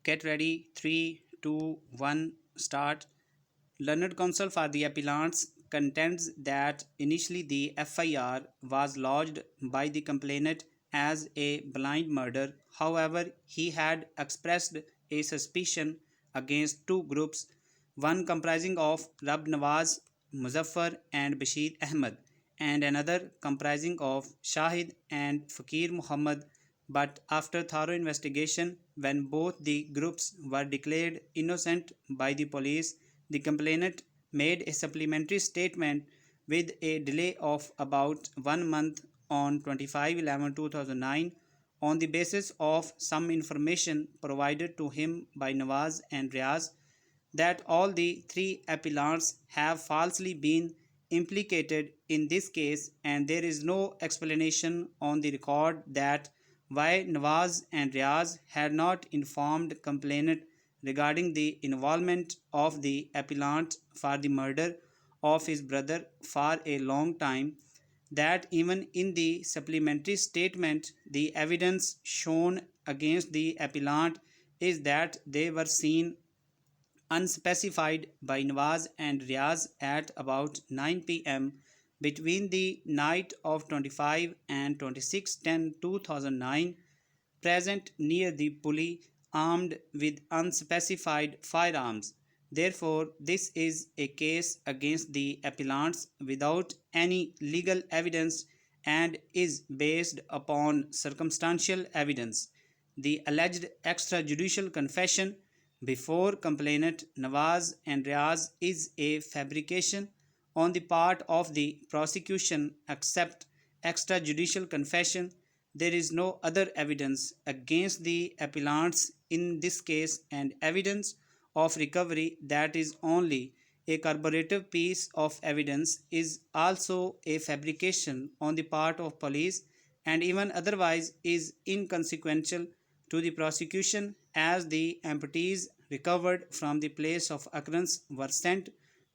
Get ready. 3, 2, 1, start. Learned Counsel for the appellants contends that initially the FIR was lodged by the complainant as a blind murder. However, he had expressed a suspicion against two groups, one comprising of Rab Nawaz, Muzaffar and Bashir Ahmed, and another comprising of Shahid and Fakir Muhammad. But after thorough investigation, when both the groups were declared innocent by the police, the complainant made a supplementary statement with a delay of about 1 month on 25/11/2009 on the basis of some information provided to him by Nawaz and Riaz that all the three appellants have falsely been implicated in this case, and there is no explanation on the record that why Nawaz and Riaz had not informed complainant regarding the involvement of the appellant for the murder of his brother for a long time, that even in the supplementary statement the evidence shown against the appellant is that they were seen unspecified by Nawaz and Riaz at about 9 p.m. between the night of 25 and 26/10/2009, present near the pulley armed with unspecified firearms. Therefore, this is a case against the appellants without any legal evidence and is based upon circumstantial evidence. The alleged extrajudicial confession before complainant Nawaz and Riaz is a fabrication on the part of the prosecution. Except extrajudicial confession, there is no other evidence against the appellants in this case, and evidence of recovery that is only a corroborative piece of evidence is also a fabrication on the part of police and even otherwise is inconsequential to the prosecution, as the amputees recovered from the place of occurrence were sent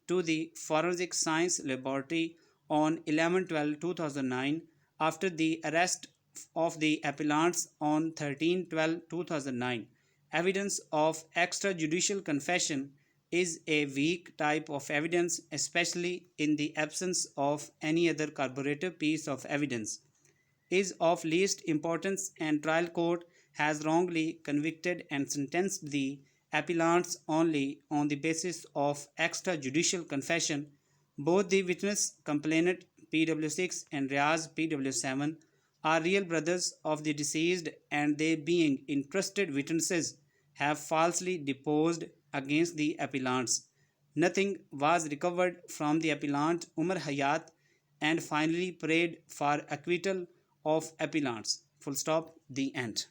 to the forensic science laboratory on 11/12/2009 after the arrest of the appellants on 13/12/2009. Evidence of extrajudicial confession is a weak type of evidence, especially in the absence of any other corroborative piece of evidence, is of least importance, and trial court has wrongly convicted and sentenced the appellants only on the basis of extrajudicial confession. Both the witness complainant PW6 and Riaz PW7 are real brothers of the deceased, and they, being interested witnesses, have falsely deposed against the appellants. Nothing was recovered from the appellant Umar Hayat, and finally prayed for acquittal of appellants. Full stop. The end.